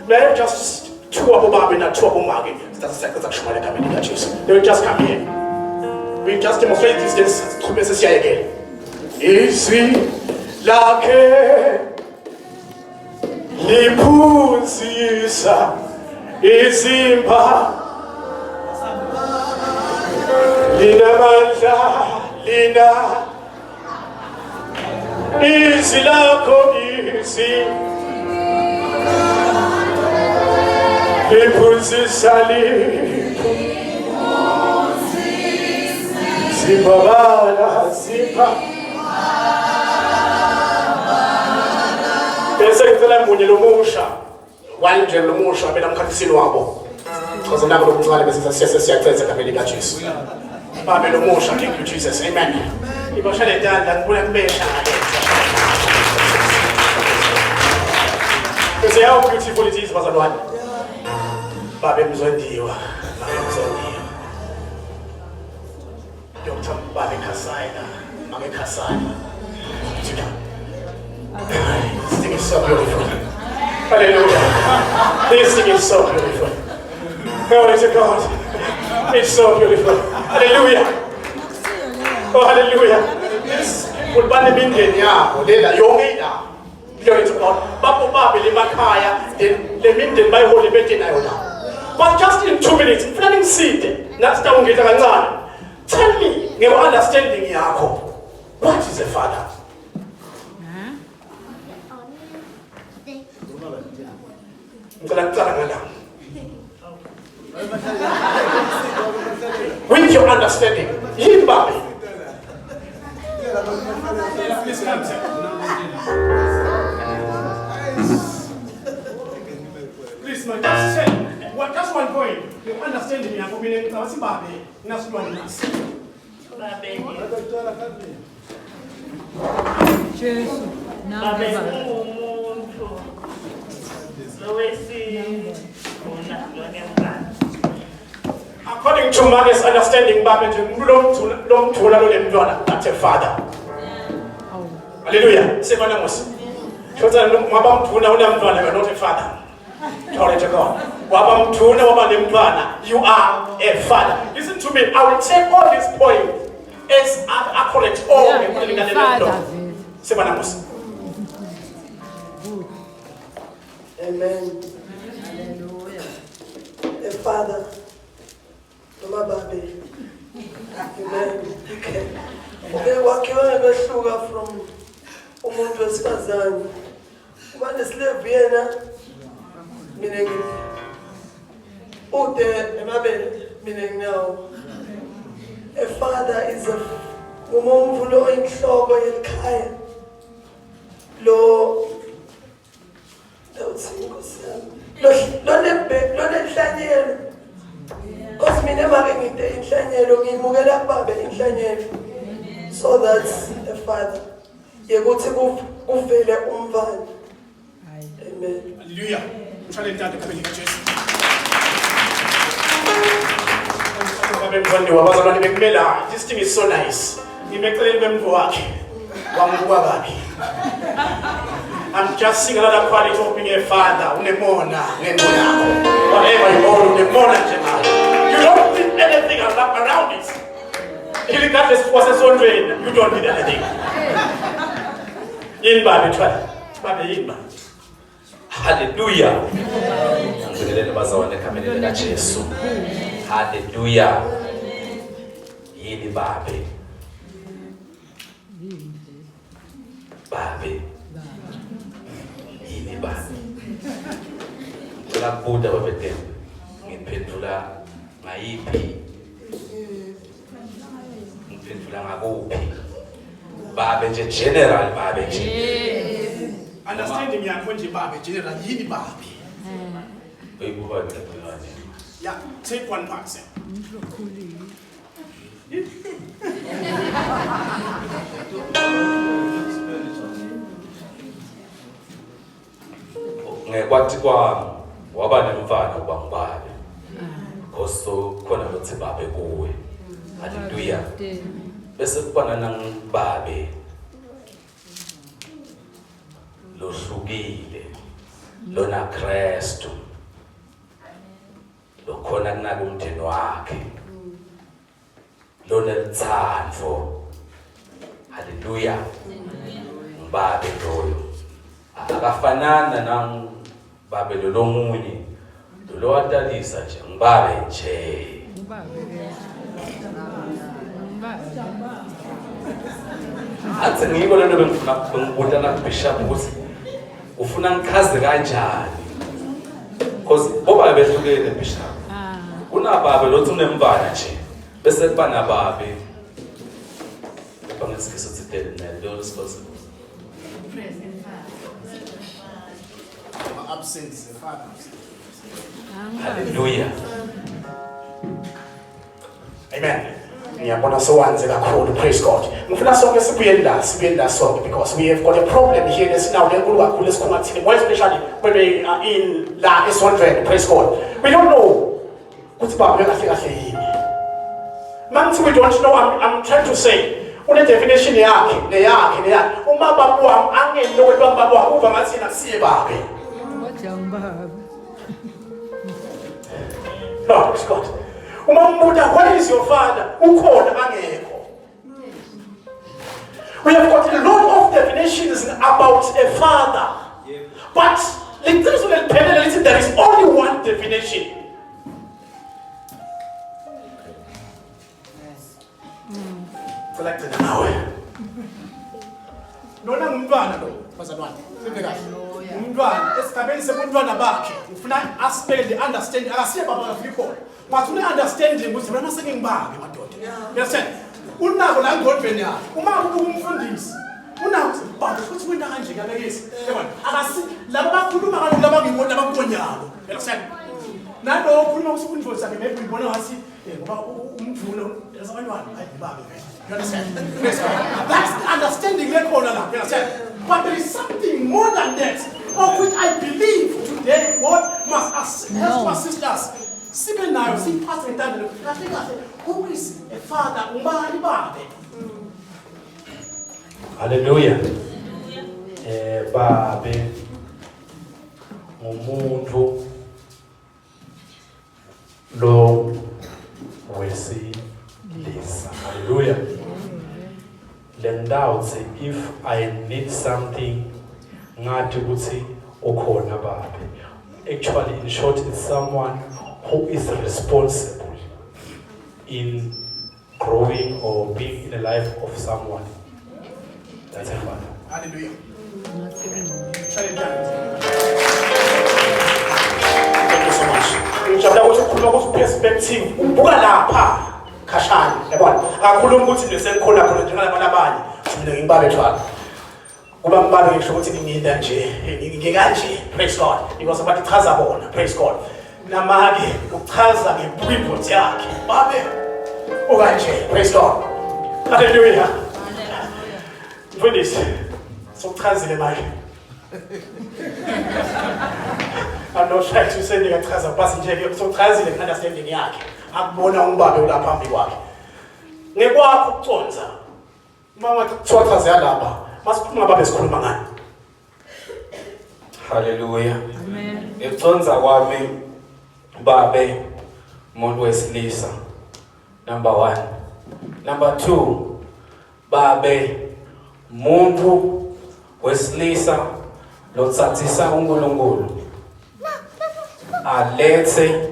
Man, just two of them not two of them market. That's the second coming Jesus. They will just come here. We just demonstrate this to Mrs. again. Easy like Lipuzisa Izimba Lina Manda Lina Easy like easy Lipuzisa Zimba Bala Zimba Pensa que tu é mulher lumusha, wanje lumusha, bela mkhatisini wabo. Because now we are going to see the success of the Jesus. Babe lumusha, thank you Jesus, amen. Ibo shale danda kula mbesha. Because how beautiful it is, bazalwane. Babe mzondiwa, babe mzondiwa. Dr. Babe Kasaina, Babe Kasaina. This thing is so beautiful. Hallelujah. This thing is so beautiful. Glory to God. It's so beautiful. Hallelujah. Oh, hallelujah. This will be the mindeni yabo lela yonke indawo. Glory to God. Bapo babili makaya le mindeni bayihole bete nayo la. But just in 2 minutes, ngifuna ngiside. Nasita ungita kancane. Tell me, nge-understanding yakho, what is a father? With your understanding, Himbabi. Please, man, just say, just one point. You understand me, I'm going to say, Babi, that's one last. According to Mary's understanding, that's a father. Hallelujah. Say, not a father. Glory to God. You are a father. Listen to me. I will take all these points as accurate. Say, amen. Hallelujah. A father, my baby. Amen. Okay, what you want to sugar from umuntu wesifazane. Kuba nesileviyena mina ngithi ude emabele mina nginawo. A father is a umuntu lo inhloko yekhaya. Lo so that's a father. Amen. Hallelujah. This thing is so nice. I'm just seeing another quality of being a father. Whatever you own, you don't need anything around it. Even that is was a soul drain, you don't need anything. Hallelujah. Hallelujah. Yini babe. Babe. Yini babe. Kula kuda babethu. Ngiphendula ngayiphi. Ngiphendula ngakuphi. Babe nje general babe nje. Understanding yakho nje babe general yini babe. Uyibuka ngicela. Yeah, take one part, sir. Ngekwathi kwami waba nemfana uba ngibale. Koso khona ukuthi babe kuwe. Hallelujah. Bese kubana nangibabe lohlukile. lona Kristu lokhona kunaka umndeni wakhe lona litsandvo. Haleluya. Babe loyo akafanana nang babe lo munye lo watalisa nje ngibabe nje. Athi ngiko lento bengibuta na bishop ukuthi ufuna ngikhaze kanjani because boba behlukene bishop. Kunababe lothi unemvana nje bese kuba nababe bangesikiso tsitele those possible. Absence, the father. Hallelujah. Amen. Ngiyabona sowanze kakhulu, praise God. Ngifuna sonke sibuyela sonke because we have got a problem here now lenkulu kakhulu esikhungathini, more especially when we are in la esondweni, praise God. We don't know ukuthi baba kahle kahle yini. Manzi we don't know, I'm trying to say une definition yakhe uma baba wami angene ukuthi baba wami uva ngathi nakusiye babe. No, praise God. What is your father? We have got a lot of definitions about a father. But there is only one definition. Collected now. Nona umntwana lo, bazalwane. Umntwana esigabeni sebuntwana bakhe ufuna aspele understand akasiye baba ngafika but une understanding ukuthi mina sengingibake madoda. Understand? Unako la ngqondweni yakhe. Uma umfundisi unako baba futhi wena kanje kabekisi. Yabona? Akasi laba bakhuluma kaloku laba ngibona abakonyalo. Understand? Nalo ukhuluma ukuthi umfundisi sakhe maybe ngibona ngathi ngoba umvulo ezabantwana ayibabe vele. You understand? That's the understanding lekhona la. You understand? But there is something more than that, of which I believe today God must help to assist us. Sibe nayo siphathe intando kahle kahle. Who is a father? Ngubani babe? Hallelujah. Babe umuntu lo wesilisa. Hallelujah. Lendawo say if I need something ngathi ukuthi ukhona babe. Actually, in short, it's someone who is responsible in growing or being in the life of someone. That's a father. Hallelujah. Thank you so much. Ngijabula ukuthi ukhuluma ukuthi perspective ubuka lapha khashana yabona. Akakhuluma ukuthi besengikhona khona njengabantu abanye. Mina ngibabe thwala. Kuba mbabe ngisho ukuthi ngiyinda nje, ngikanje, praise God. Because abantu chaza bona, praise God. Namake uchaza ngebible yakhe. Babe okanje, praise God. Hallelujah. Mfundisi, sokuchazile manje. I'm not trying to say ngiyachaza basi nje sokuchazile understanding yakhe. Akubona umbabe ulapha phambi kwakhe. Ngekwakho ukuconza. Mama kuthiwa chaza lapha. Masiphuma babe sikhuluma ngani? Hallelujah. Amen. Ekuconza kwami babe umuntu wesilisa. Number 1. Number 2, babe umuntu wesilisa lotsatsisa uNkulunkulu. Alethe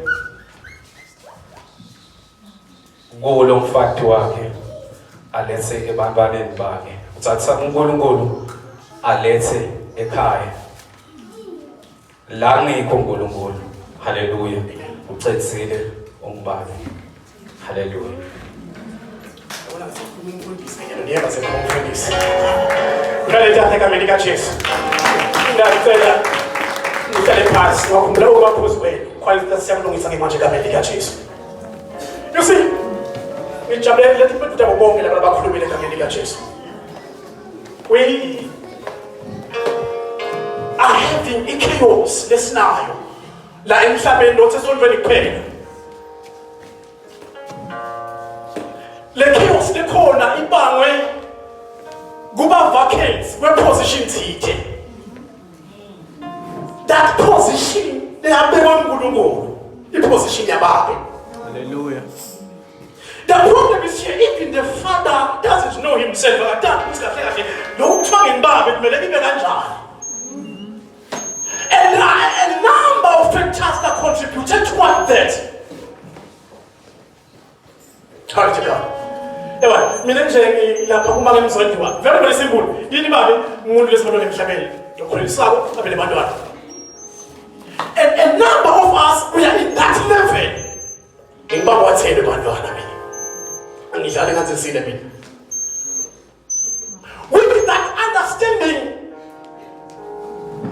kulo mfati wakhe, alethe ebantwaneni bakhe. Utsatsisa uNkulunkulu alethe ekhaya. La ngikho uNkulunkulu. Hallelujah. Ucetsile ungibani. Hallelujah. Ndiye basemfundisi. Ngalethi egameni kaJesu. Ngicela uhlale phansi wakhumbula ubaphuzu wenu. Quality siyakulungisa ngemanje egameni kaJesu. You see? Ngijabule lethi bethu bonke laba abakhulumile egameni kaJesu. We are having a chaos lesinayo la emhlabeni lo sesondweni kuphela. Le chaos lekhona ibangwe kuba vacant kwe position thithe. that position, they have the one good go. The position about it. Hallelujah. The problem is here, even the father doesn't know himself. Don't try and bar with me, let me be and a number of factors that contributed towards that. Glory to God. Very, very simple. And a number of us, we are in that level. In Baba said about and he's telling us to see them in. With that understanding,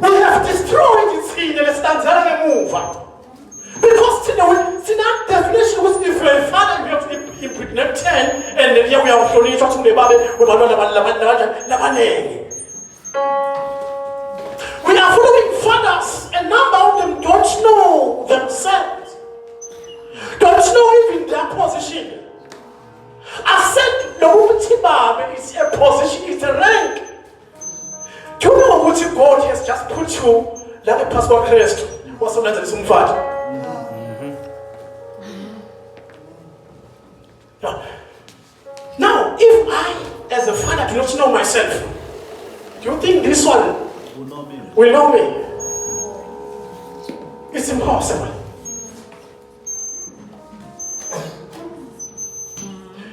we have destroyed the sin and stands and move. Because in that definition was if your father you have to impregnate 10 and then here we are only talking about we are following fathers, a number of them don't know themselves, don't know even their position. I said the Umutibab is a position, it's a rank. Do you know what God has just put you like a passport crest? What's the matter? Now, if I, as a father, do not know myself, do you think this one will know me? It's impossible.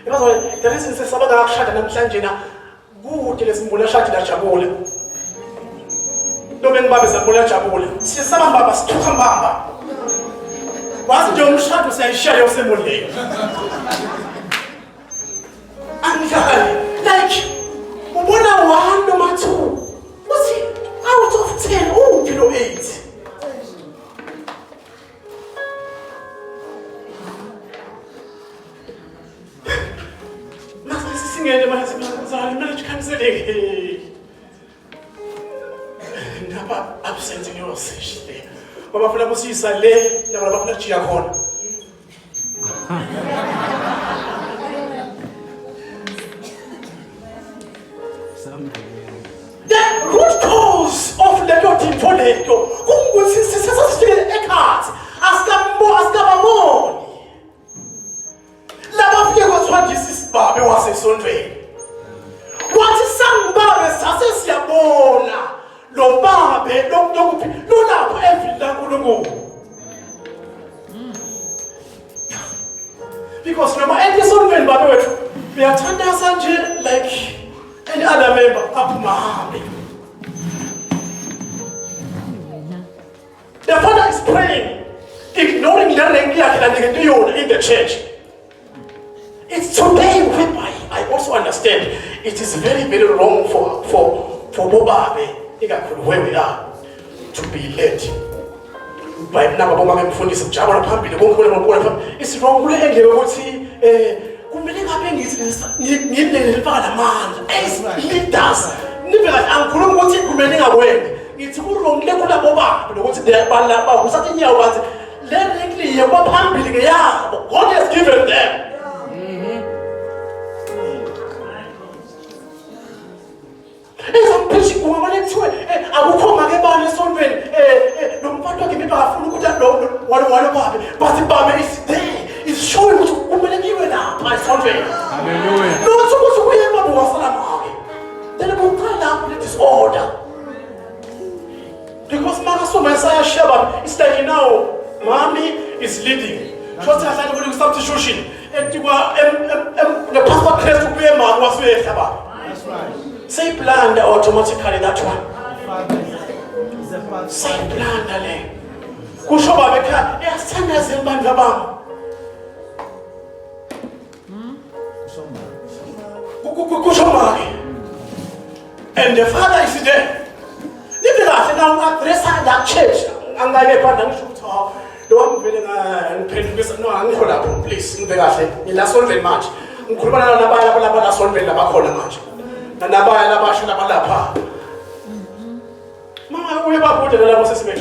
The reason is some of the action and I'm saying, good is Mulashak that Chabula. Domin Babas and Mula Chabula. See some of Babas to come back. Was John Shot to say, share your simile? And like, one hour, number 2. What's it? Out of 10, oh, below 8. Never absent in your session. Baba Fula Musi Sale, never Baba Chiakon. The root cause of the Yotin Poleto, who was still Eckhart, Astamamon. Labafia was what this is, Baba was a son. What is some Baba Sassia Bona? No Baba, no every language. Because remember, any son when Baba, we are turned out like any other member of Muhammad. The father is praying, ignoring the Rengia in the church. It's today whereby I also understand it is very, very wrong for Bobabe, where we are, to be led by Nababoma for this Jabba Pampi, the it's wrong. Leaders, never like Uncle Moti remaining away. It's wrong. Let go Boba, what's there, Balaba, who's something here was let God has given them. I will come again and son when no matter give me back look at but the Baba is there, it's showing what woman given up, my son. Hallelujah. No one's supposed to wear my was then I will call out with disorder. Because Manasso Messiah Shabbat is like now, Mommy is leading. Just as I will start to shushin, and you are the pastor crest to be a man was with Shabbat. That's right. Say plan automatically that one. Say plan ale. Kushoba beka ya sana zimbanga bam. Kushoba. And the father is there. If you are now address that church, and I never done shoot her. Don't be and pay no uncle, please. In the solve match. Kurana la solve la bacola match. And Mama, we have put the level system.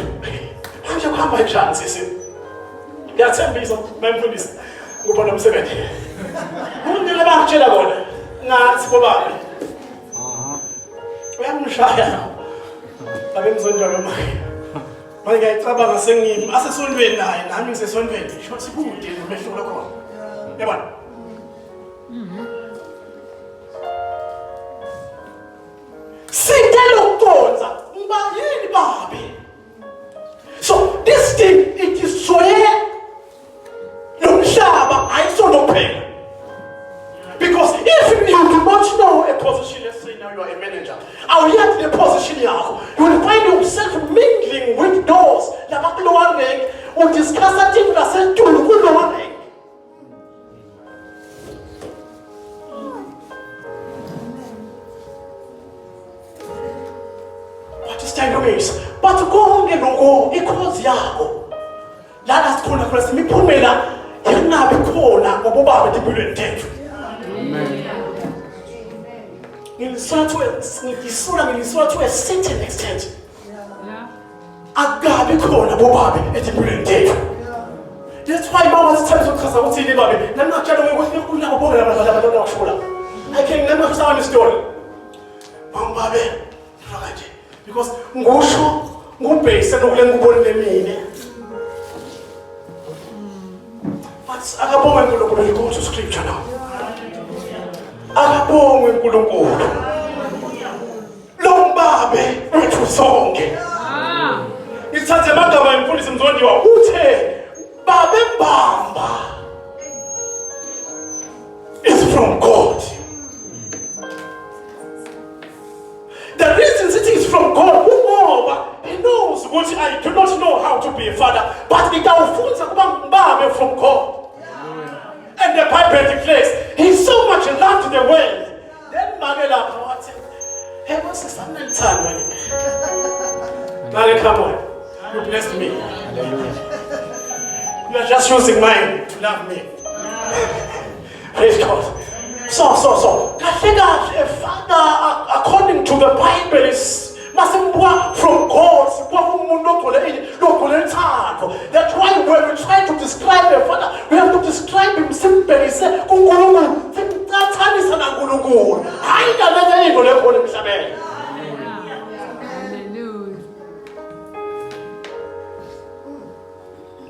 How do you have my chances? There are 10 pieces of mindfulness. Go for them 70. Who did about Chelagon? Not probably. We haven't shy now. I didn't send your mind. Manje ngiyacabanga sengimi asesondweni naye nami ngisesondweni. Sho sikude umehluko khona. Yabona? Sitelo kuconza ngiba yini babe. So this thing it is soye lomhlaba ayisonophela. Because if you do not know a position, let's say now you are a manager, or yet the position you will find yourself mingling with those that are lower rank or discuss things that say to lower rank. What is time is? But go on and go, it calls Yago. Let us call a person, me Pumela, you're not be called, or Boba, the bullet dead. Nilisoma to a certain extent. Agabe khona bobabe etibuleni tethu. That's why mama sithanda ukuchaza ukuthi yini babe. Nami ngiyatshela ukuthi kulabo bonke abantu abafuna. I can never tell a story. Babe, kanje. Because ngusho ngubhese lokule ngubonile mina. But akabonga uNkulunkulu go to scripture now. Akabonga uNkulunkulu lombabe wethu sonke ngithathe amagama emfundisi Mzondiwa uthe babe mbamba is from God. The reason it is from God umoba he knows what I do not know how to be a father but ngitawufunza kuba mbabe from God. And the Bible declares he so much loved the world. Then Magela what? Hey, what's the Sunday time? Mary, come on. You blessed me. Hallelujah. You are just using mine to love me. Praise God. So. I think a father, according to the Bible, is from God. That's why when we try to describe a father, we have to describe him simply. Say,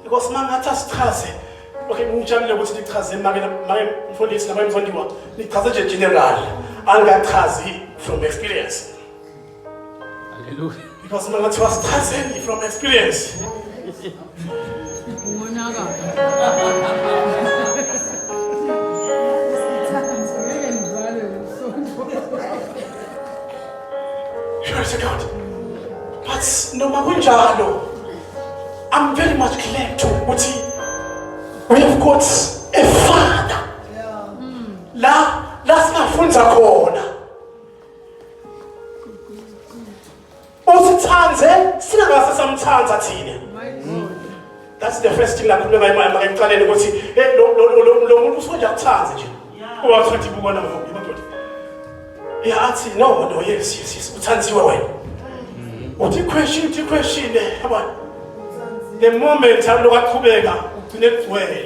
because man straße. Okay, ngijamile ukuthi ngichaze mfundisi noma Mzondiwa. Ngichaze nje general, angachazi from experience. Hallelujah. Because man was straße from experience. Praise God. But no makunjalo. I'm very much glad to Uti. We have got a father. Last nafunza khona. Usithanze singase samthanza thina. That's the first thing lakhuluma emaqaleni ukuthi lo muntu usoja kuthanza nje. Uwathi ubona ngokuthi. Yeah, athi no yes uthanziwe wena. Uthi question yabona. The moment aqhubeka ugcine kugcwele.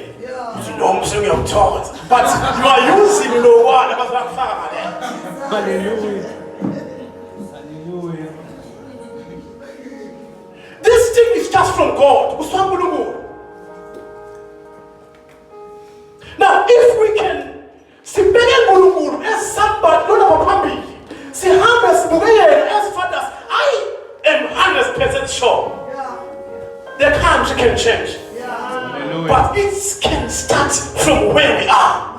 Uthi no ngiyakuthokoza. But you are using lo one abazakufaka le. Hallelujah. This thing is just from God. Now, if we can see Ngulunkulu as somebody, not about family, see Hamas as fathers, I am 100% sure the country can change. But it can start from where we are.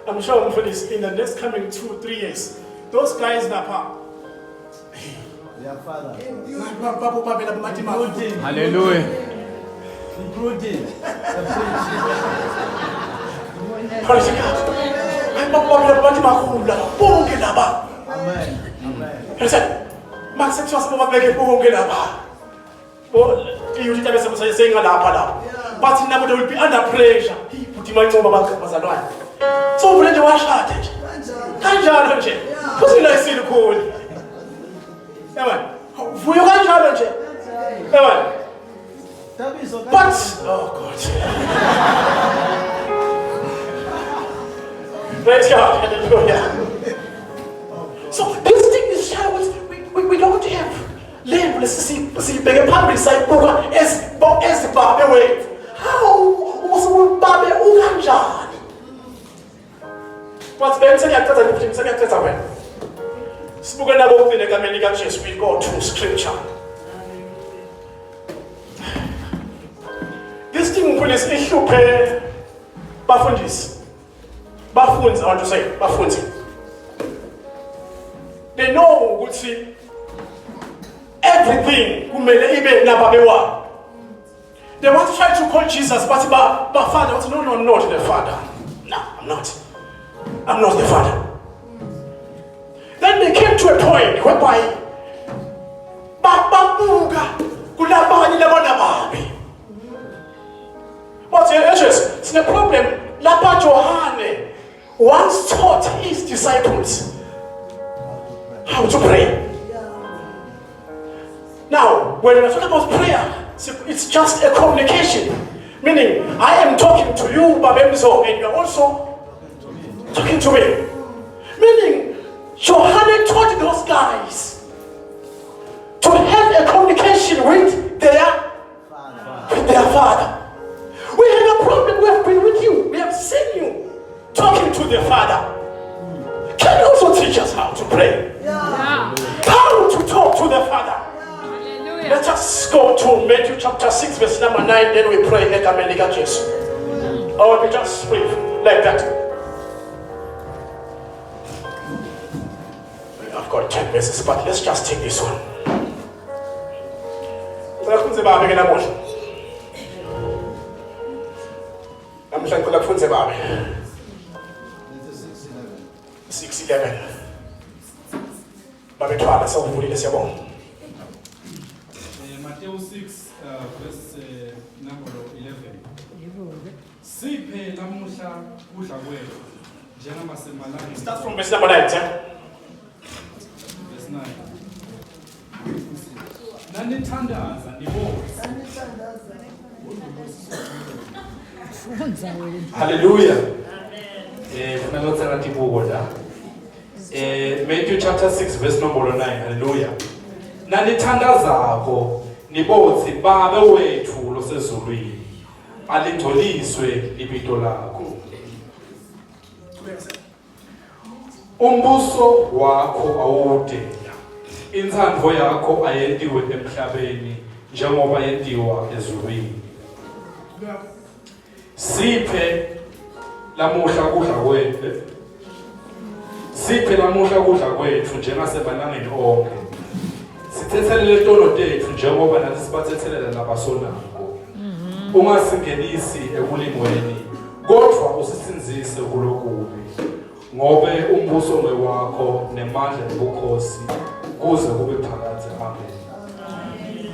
I'm sure for this in the next coming 2-3 years. Those guys that are their father. Hallelujah. Praise God. Amen. Listen, Max was but now they will be under pressure. He put him on so when they wash out it. Who's going to see the cold? For your challenge. But, oh God. Praise God. Hallelujah. So this don't have label siyibheke phambili sayibuka ezibabe wethu. How usubabe ukanjani? But then sengiyacetha wena. Sibuke nabo ukubine egameni likaJesu, we go to scripture. This thing police ihluphe bafundisi. Bafunzi, I want to say, bafunzi. They know ukuthi everything kumele ibe nababewa. They want to try to call Jesus, but Father, no, not the Father. No, I'm not. I'm not the Father. Then they came to a point whereby babuka kulabanye labona babi. But it's the problem. Lapa Johane once taught his disciples how to pray. Now, when we're talking about prayer, it's just a communication. Meaning, I am talking to you, Babemzo, and you're also talking to me. Meaning, Johane taught those guys to have a communication with their father. We have a problem. We have been with you. We have seen you talking to the Father. Can you also teach us how to pray? Yeah. How to talk to the Father? Hallelujah. Let's just go to Matthew chapter 6, verse number 9. Then we pray. Or we just pray like that. I've got 10 verses, but let's just take this one. I'm trying to look for the Bible. 6:11. Bible 12. So we read this one. Matthew 6, verse number 11. Siphe lamuhla kudla kwethu njengamasemalangeni. Start from verse number 9. Verse 9. Nanithandaza ndibonge. Hallelujah. Matthew chapter 6 verse number 9. Hallelujah. Nanithandazako nibothi babe wethu losezulwini alingcoliswe ibizo lakho. Umbuso wakho awudela. Inthando yakho ayentiwe emhlabeni njengoba yentiwa ezulwini. Siphe lamuhla kudla kwethu. Siphe lamuhla kudla kwethu njengasemalangeni onke. Sithethelele itono tethu njengoba nathi sibathethelela nabasonako. Ungasingenisi ekulimweni kodwa usisinzise kulokubi. Ngobe umbuso ngewakho nemandla nebukhosi kuze kube phakathi. Amen.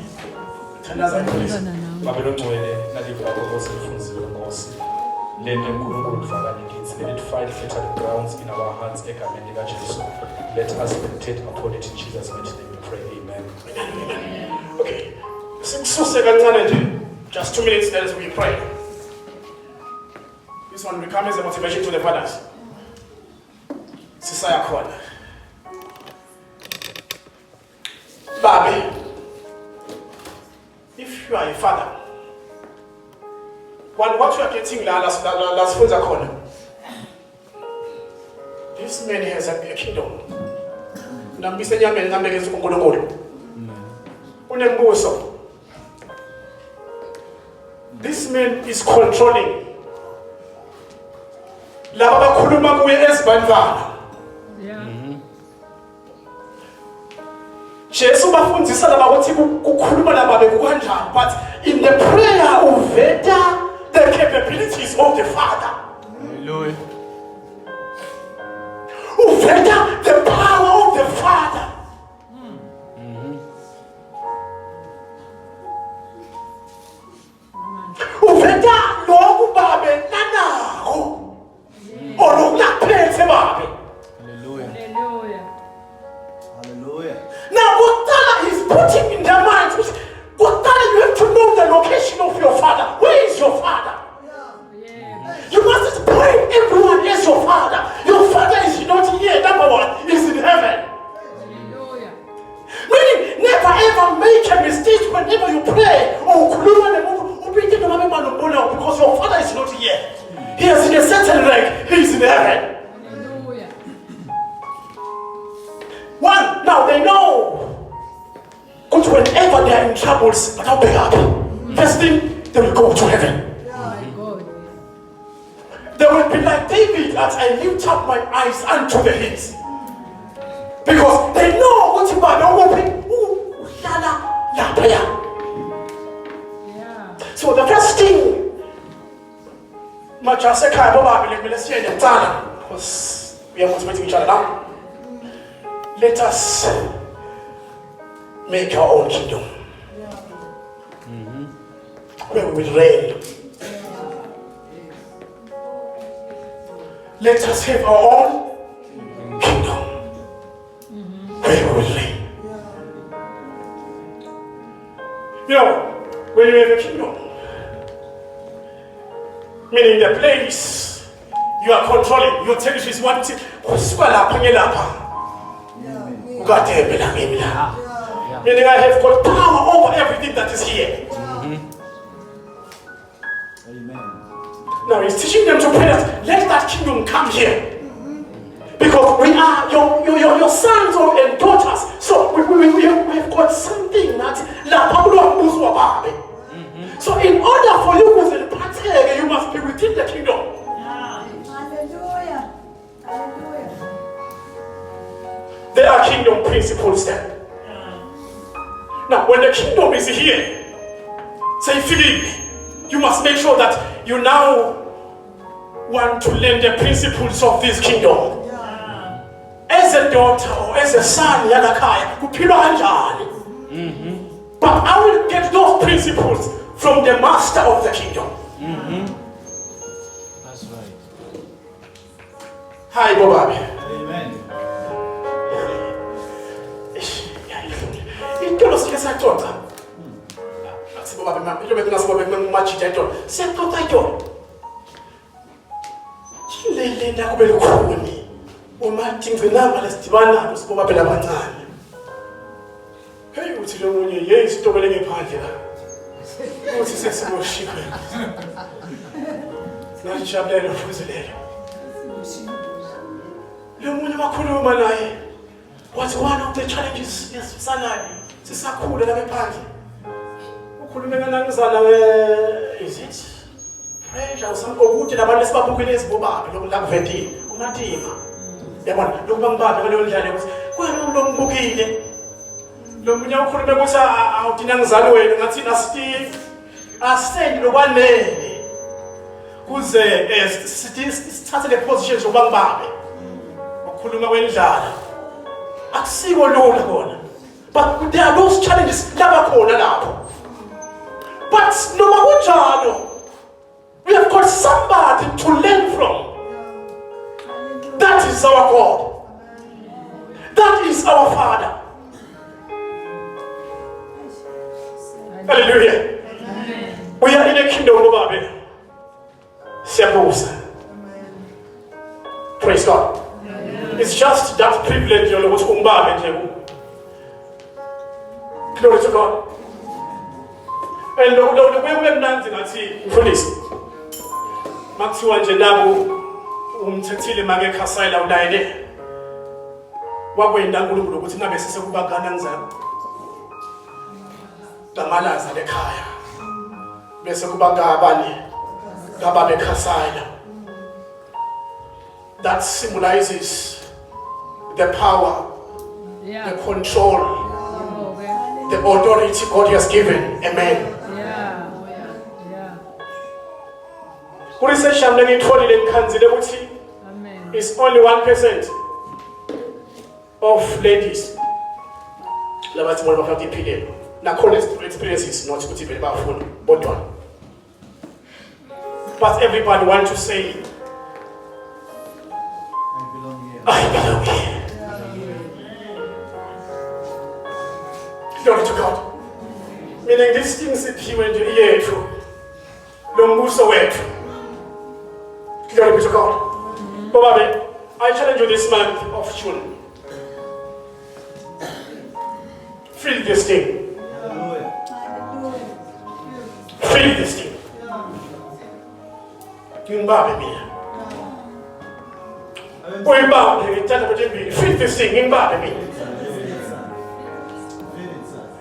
Thandaza inkosi. Babelo ngcwele nalivula konke elifunziwe Nkosi. Lende uNkulunkulu kufakanye kithi. Let it find fertile grounds in our hearts egameni likaJesu. Let us meditate upon it in Jesus' mighty name we pray. Amen. Okay. Sisuse kancane nje. Just 2 minutes as we pray. This one becomes a motivation to the fathers. Sisaya khona. Baby, if you are a father, what you are getting last funza corner. This man has a kingdom. Nambise nyame ngambekeza uNkulunkulu. Unembuso. This man is controlling. Laba bakhuluma kuye ezibandlana. Yeah. Jesu bafundisa laba ukuthi kukhuluma nababe kukanjani, but in the prayer uveta the capabilities of the Father. Hallelujah. Uveta the power of the Father. Uveta lokhu babe nanako. Olokuphethe babe. Hallelujah. Hallelujah. Hallelujah. Now, Gotala is putting in their minds, Gotala, you have to know the location of your father. Where is your father? Yeah. You must point everyone as your father. Your father is not here, number one, is in heaven. Hallelujah. Meaning, nature mistakes whenever you pray. Oh, because your father is not here. He is in a certain rank. He is in heaven. Hallelujah. One, now they know. Because whenever they are in troubles, but I'll be happy. First thing, they will go to heaven. My God. They will be like David as I lift up my eyes unto the hills. Because they know what you are hoping. Yeah. So the first thing, because we are motivating each other now. Let us make our own kingdom. Where we will reign. Let us have our own kingdom. Where we will reign. You know, when you have a kingdom, meaning the place you are controlling, your territory is one thing. Meaning I have got power over everything that is here. Amen. Now he's teaching them to pray that let that kingdom come here. Because we are your sons and daughters. So we have got something that so in order for you to partake, you must be within the kingdom. Hallelujah. Hallelujah. There are kingdom principles there. Now when the kingdom is here, say Philip, you must make sure that you now want to learn the principles of this kingdom. As a daughter or as a son, but I will get those principles from the master of the kingdom. That's right. Hi, Bob. Amen. Hey, uthi lo munye yeyisitobele ngephandle la. Uthi sesiyoshika. Ngijabulele ukufuzilele. Lo munye wakhuluma naye. Wathi one of the challenges yesisanayo sisakhula la ngephandle. Ukhulume ngananizana is it? Pressure usamkokuthi labantu esibabukile ezibobabe lokuvedile. Umatima. Yabona lokuba ngibambe ngaleyo ndlela ukuthi kwena umuntu ombukile. Lo munye ukhulume ukuthi awudina ngizalo wena ngathi Steve asend lokwanele kuze sithathe le position zokuba ngibambe ukukhuluma kwendlala akusiko lula kona but there are those challenges laba khona lapho but noma kunjalo we have got somebody to learn from. That is our God. That is our Father. Hallelujah. Amen. We are in a kingdom of Babel. Praise God. It's just that privilege of what's glory to God. And the way we're dancing, I see, police. Maxu and Jenabu, Tili Mage Kasaila Udaide. What way in Dangulu, what's in a basis of Bagananza? Tamala Zadekaya. Besakubagabani. Gababe Kasaila. That symbolizes the power, the control, the authority God has given. Amen. It's only 1% of ladies. Now, experience is not but one. But everybody wants to say, I belong here. Glory to God. Meaning these things that he went to hear through. Lombusa went through. Glory to God. Bobby, I challenge you this month of June. Feel this thing. Feel this thing. Ngimbabe mina. Uyibambe ngithanda ukuthi mbili. Feel this thing. Ngimbabe mina.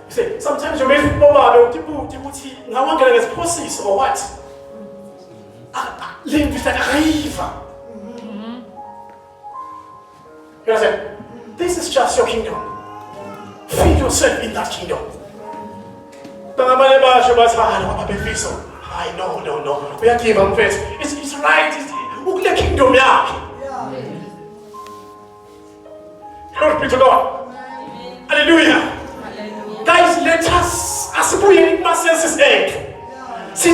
See, sometimes you may think about ukuthi ngawangena ngesiphosis or what? Limbi sakaiva. You understand? This is just your kingdom. Feed yourself in that kingdom. No. We are given first. It's right. It's the kingdom. Glory be to God. Hallelujah. Guys, let us, as we are in Master's egg, we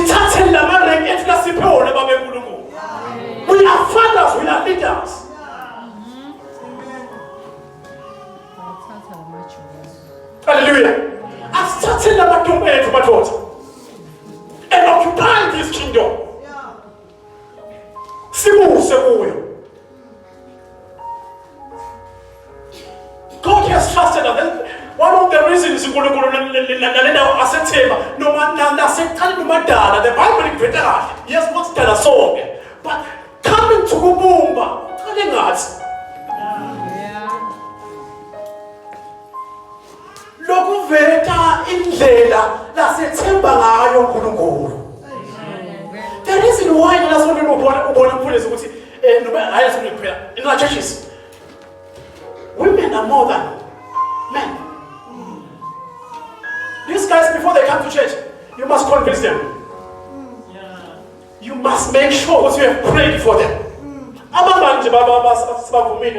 are fathers, we are leaders. Hallelujah. I've started and occupy this kingdom. God has trusted us. One of the reasons the Bible yes, what's that a song? But coming to Ubumba, telling us. Logo veta indlela laseThemba ngayo uNkulunkulu. The reason why that's what we ubona mfundisi ukuthi noma hayi asifuna kuphela in our churches. Women are more than men. These guys, before they come to church, you must convince them. You must make sure that you have prayed for them.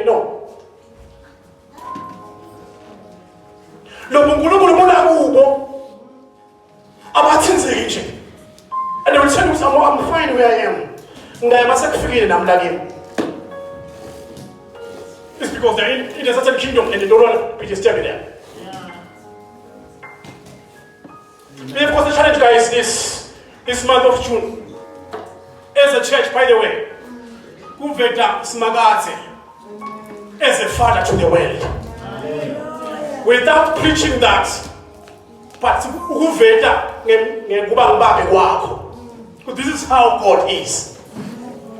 No. And they will tell you, I'm fine where I am. It's because they're in a certain kingdom and they don't want to be disturbed there. Of course, the challenge, guys, is this month of June. As a church, by the way, Kuveta Smagaze as a father to the world. Without preaching that, but Kuveta Ngubangbabe Wako. This is how God is.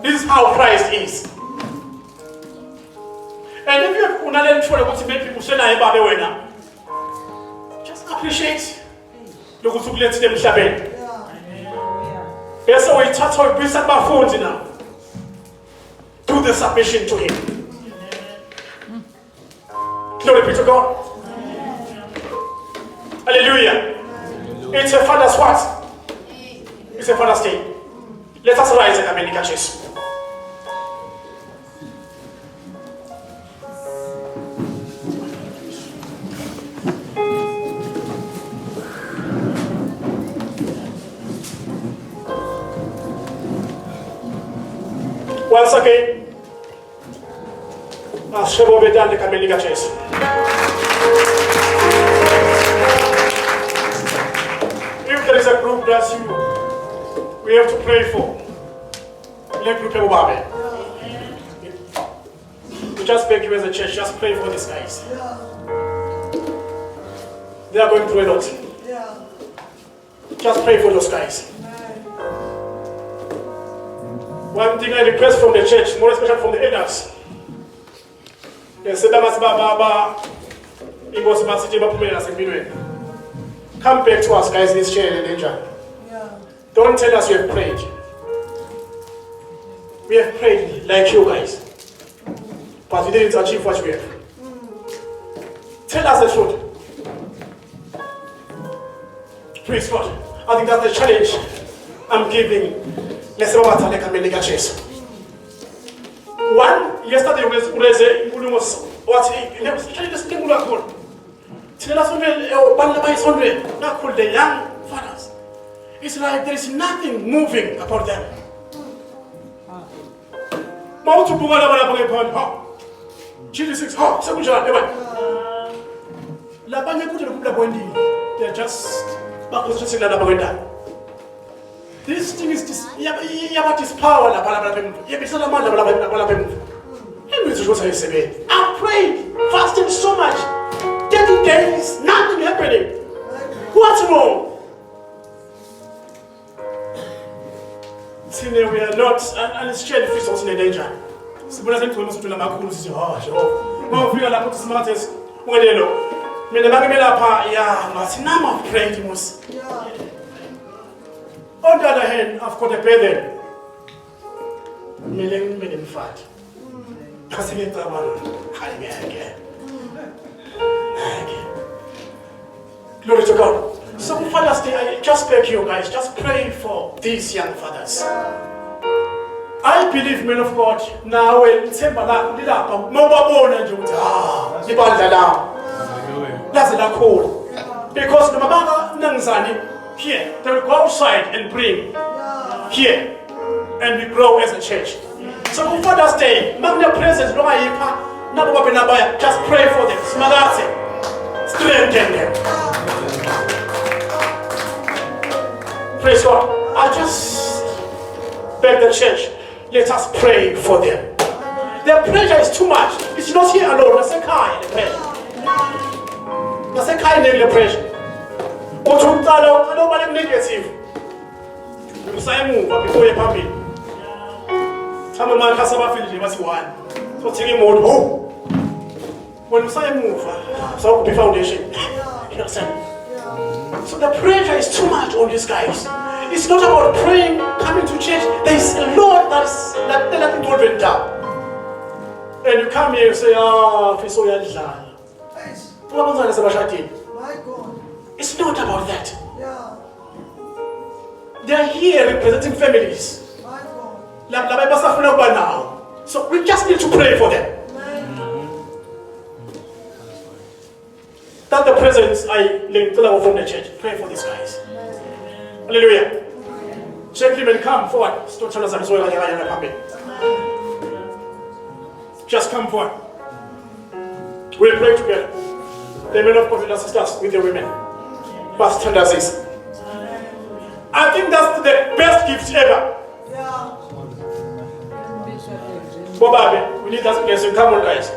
This is how Christ is. And if you have another try to make people say na just appreciate. Look at them emhlabeni. Bese uyithatha uyibuyisa kubafundi now. Do the submission to him. Glory be to God. Hallelujah. It's a father's what? It's a father's day. Let us rise and come in the churches. Once again, Shebo Bedan de Kameliga Chase. If there is a group that we have to pray for, let group Ubabe. We just beg you as a church, just pray for these guys. They are going through a lot. Just pray for those guys. One thing I request from the church, more especially from the elders, come back to us, guys, in this chair in danger. Don't tell us you have prayed. We have prayed like you guys, but we didn't achieve what we have. Tell us the truth. Praise God. I think that's the challenge I'm giving. Let's go back to the Kameliga Chase. One, yesterday was what he was trying to stimulate a call. Tell us not called the young fathers. It's like there is nothing moving about them. They're just this thing is this. This power. I prayed, fasted so much. 30 days, nothing happening. What's wrong? thine we are not, and it's shared fish also in danger. Sibona sengikhuluma ukuthi lamakhulu sithi Jehova. Mawufika lapho uthi simathe ungelelo. Mina bangime lapha ya ngathi nama prayed mos. On the other hand, I've got a burden. Mina ngimfati. Kasi ngicabanga hayi ngeke. Glory to God. So Father's Day, I just beg you guys, just pray for these young fathers. I believe, men of God, now when Sembala did up, Mobabona Juta, Ibanda now. That's the call. Because the Mabanga Nangzani here, they will go outside and bring here, and we grow as a church. So for Father's Day, Magna presence, just pray for them. Smalate, strengthen them. Praise God. I just beg the church, let us pray for them. Their pressure is too much. It's not here alone. That's a kind of pressure. That's a kind of pressure. But you tell nobody negative. You say move before you come in. Some of my customer feel was one. So take him out. Oh. When you say move, so be foundation. You understand? So the pressure is too much on these guys. It's not about praying, coming to church. There is a lot that's nothing to written down. And you come here and say, it's not about that. They are here representing families. So we just need to pray for them. That's the presence I linked from the church. Pray for these guys. Hallelujah. Gentlemen, come forward. Just come forward. We'll pray together. The men of God will assist us with the women. Pastor Tandazis. I think that's the best gift ever. Bobabe, we need that blessing. Come on, guys.